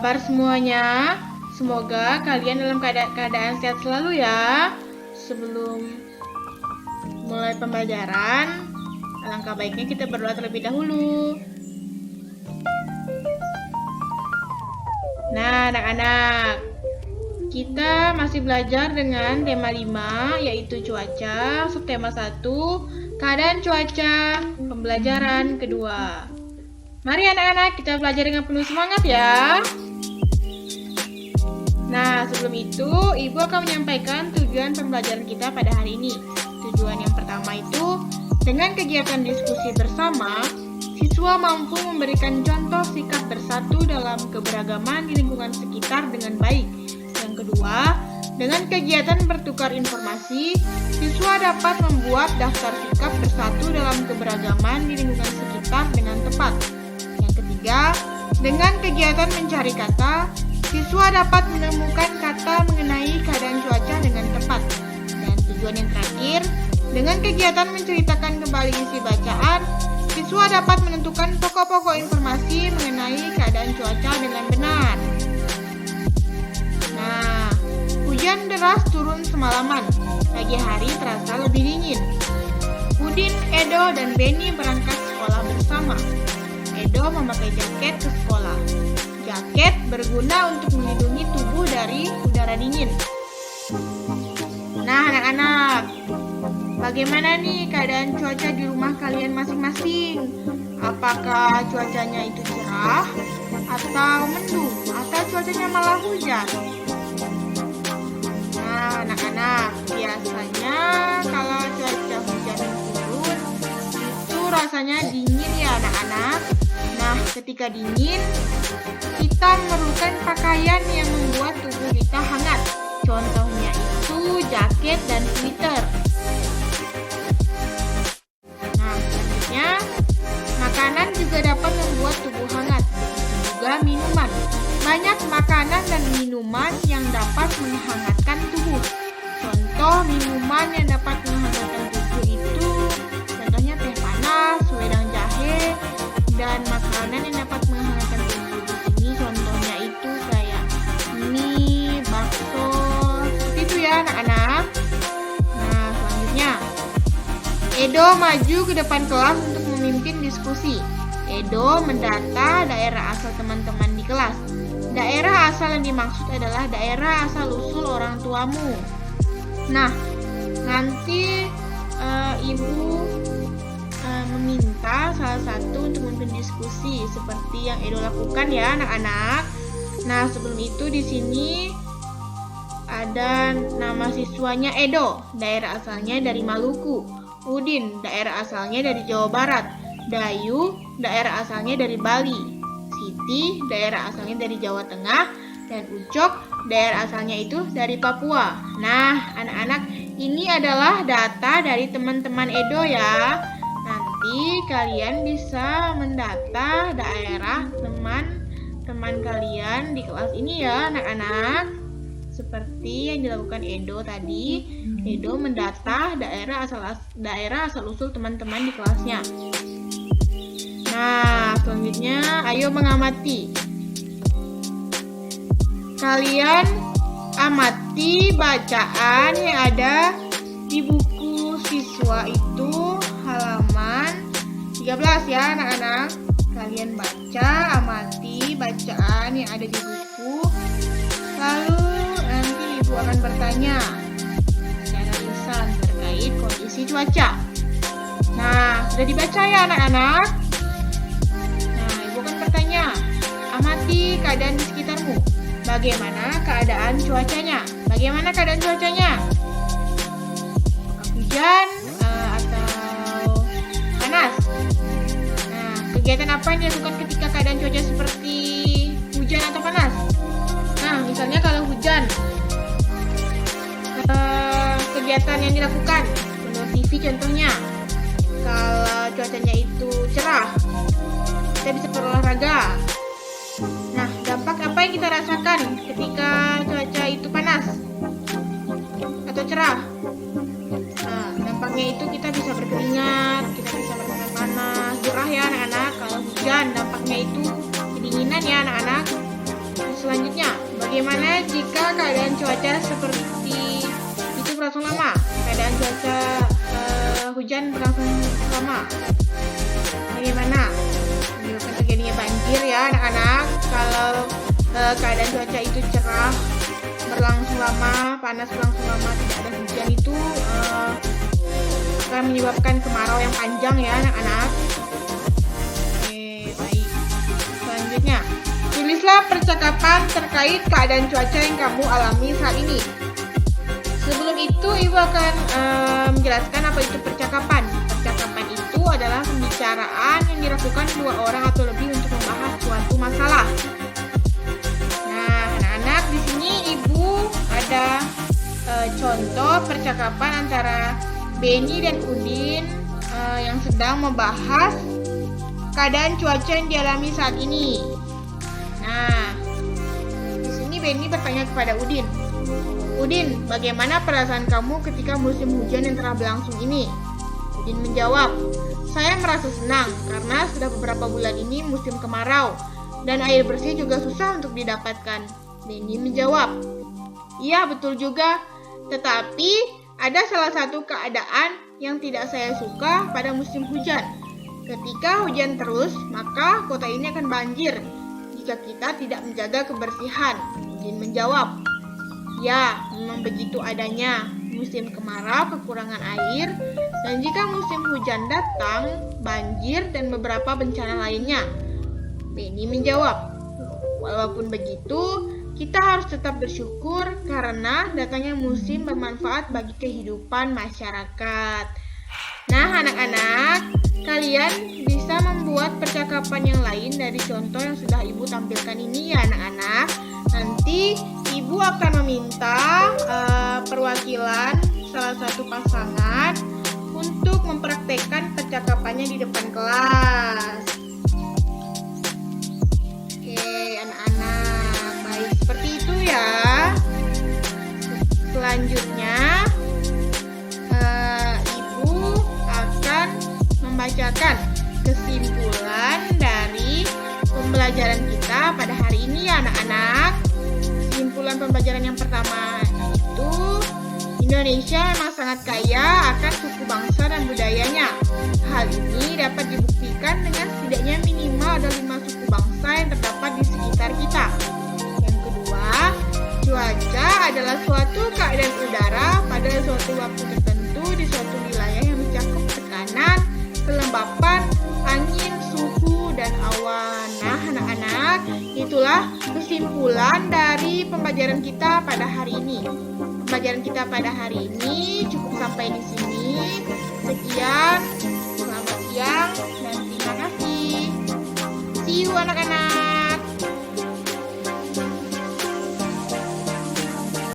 kabar semuanya? Semoga kalian dalam keadaan sehat selalu ya. Sebelum mulai pembelajaran, alangkah baiknya kita berdoa terlebih dahulu. Nah, anak-anak, kita masih belajar dengan tema 5, yaitu cuaca, subtema 1, keadaan cuaca, pembelajaran kedua. Mari anak-anak, kita belajar dengan penuh semangat ya. Nah, sebelum itu, Ibu akan menyampaikan tujuan pembelajaran kita pada hari ini. Tujuan yang pertama itu, dengan kegiatan diskusi bersama, siswa mampu memberikan contoh sikap bersatu dalam keberagaman di lingkungan sekitar dengan baik. Yang kedua, dengan kegiatan bertukar informasi, siswa dapat membuat daftar sikap bersatu dalam keberagaman di lingkungan sekitar dengan tepat. Yang ketiga, dengan kegiatan mencari kata, siswa dapat menemukan kata mengenai keadaan cuaca dengan tepat. Dan tujuan yang terakhir, dengan kegiatan menceritakan kembali isi bacaan, siswa dapat menentukan pokok-pokok informasi mengenai keadaan cuaca dengan benar. Nah, hujan deras turun semalaman. Pagi hari terasa lebih dingin. Udin, Edo, dan Beni berangkat sekolah bersama. Edo memakai jaket ke sekolah. Jaket berguna untuk melindungi tubuh dari udara dingin. Nah, anak-anak, bagaimana nih keadaan cuaca di rumah kalian masing-masing? Apakah cuacanya itu cerah, atau mendung, atau cuacanya malah hujan? Nah, anak-anak, biasanya kalau cuaca hujan turun, itu rasanya dingin ya anak-anak. Nah, ketika dingin, kita memerlukan pakaian yang membuat tubuh kita hangat. Contohnya itu jaket dan sweater. Nah, selanjutnya, makanan juga dapat membuat tubuh hangat. Juga minuman. Banyak makanan dan minuman yang dapat menghangatkan tubuh. Contoh minuman yang dapat menghangatkan tubuh itu, contohnya teh panas, wedang jahe, dan makanan yang dapat menghangatkan tubuh di sini contohnya itu kayak mie, bakso, seperti itu ya anak-anak. Nah, selanjutnya, Edo maju ke depan kelas untuk memimpin diskusi. Edo mendata daerah asal teman-teman di kelas. Daerah asal yang dimaksud adalah daerah asal-usul orang tuamu. Nah, nanti Ibu meminta salah satu untuk memimpin diskusi seperti yang Edo lakukan ya anak-anak. Nah, sebelum itu di sini ada nama siswanya Edo, daerah asalnya dari Maluku. Udin, daerah asalnya dari Jawa Barat. Dayu, daerah asalnya dari Bali. Siti, daerah asalnya dari Jawa Tengah. Dan Ucok, daerah asalnya itu dari Papua. Nah, anak-anak, ini adalah data dari teman-teman Edo ya. Nanti kalian bisa mendata daerah teman-teman kalian di kelas ini ya anak-anak. Seperti yang dilakukan Edo tadi, Edo mendata daerah asal-usul teman-teman di kelasnya. Nah, selanjutnya ayo mengamati. Kalian amati bacaan yang ada di buku siswa itu halaman 13 ya anak-anak. Kalian baca, amati bacaan yang ada di buku. Lalu nanti Ibu akan bertanya secara lisan terkait kondisi cuaca. Nah, sudah dibaca ya anak-anak? Nah, Ibu akan bertanya, amati keadaan di sekitarmu. Bagaimana keadaan cuacanya? Bagaimana keadaan cuacanya? Hujan atau panas? Nah, kegiatan apa yang dilakukan ketika keadaan cuaca seperti hujan atau panas? Nah, misalnya kalau hujan, kegiatan yang dilakukan menonton TV contohnya. Kalau cuacanya itu cerah, kita bisa berolahraga. Nah, dampak apa yang kita rasakan ketika cuaca itu panas atau cerah? Nah, dampaknya itu kita bisa berkeringat, kita bisa merasakan panas, gerah ya anak-anak. Kalau hujan, dampaknya itu kedinginan ya anak-anak. selanjutnya, bagaimana jika keadaan cuaca seperti itu berlangsung lama? Keadaan cuaca hujan berlangsung lama. Bagaimana? Menyebabkan terjadinya banjir ya anak-anak. Kalau keadaan cuaca itu cerah, berlangsung lama, panas berlangsung lama, tidak ada hujan itu akan menyebabkan kemarau yang panjang ya anak-anak. Oke, baik. Selanjutnya, tulislah percakapan terkait keadaan cuaca yang kamu alami saat ini. Sebelum itu, Ibu akan menjelaskan apa itu percakapan. Percakapan itu adalah pembicaraan yang dilakukan dua orang atau lebih untuk membahas suatu masalah. Nah, anak-anak, di sini Ibu ada contoh percakapan antara Benny dan Udin yang sedang membahas keadaan cuaca yang dialami saat ini. Nah, di sini Benny bertanya kepada Udin, "Udin, bagaimana perasaan kamu ketika musim hujan yang telah berlangsung ini?" Udin menjawab, "Saya merasa senang karena sudah beberapa bulan ini musim kemarau dan air bersih juga susah untuk didapatkan." Benny menjawab, "Iya, betul juga. Tetapi ada salah satu keadaan yang tidak saya suka pada musim hujan. Ketika hujan terus, maka kota ini akan banjir jika kita tidak menjaga kebersihan." Udin menjawab, "Ya, memang begitu adanya. Musim kemarau kekurangan air, dan jika musim hujan datang, banjir dan beberapa bencana lainnya." Benny menjawab, "Walaupun begitu, kita harus tetap bersyukur karena datangnya musim bermanfaat bagi kehidupan masyarakat." Nah, anak-anak, kalian bisa membuat percakapan yang lain dari contoh yang sudah Ibu tampilkan ini ya anak-anak. Nanti Ibu akan meminta perwakilan salah satu pasangan untuk mempraktekkan percakapannya di depan kelas. Oke, anak-anak, baik, seperti itu ya. Selanjutnya, Ibu akan membacakan kesimpulan dari pembelajaran kita pada hari ini ya anak-anak. Kesimpulan pembelajaran yang pertama itu, Indonesia memang sangat kaya akan suku bangsa dan budayanya. Hal ini dapat dibuktikan dengan setidaknya minimal ada 5 suku bangsa yang terdapat di sekitar kita. Yang kedua, cuaca adalah suatu keadaan udara pada suatu waktu tertentu di suatu wilayah yang mencakup tekanan, kelembapan, angin, suhu, dan awan. Nah, anak-anak, itulah kesimpulan dari pembelajaran kita pada hari ini. Pembelajaran kita pada hari ini cukup sampai di sini. Sekian, selamat siang, dan terima kasih. See you anak-anak.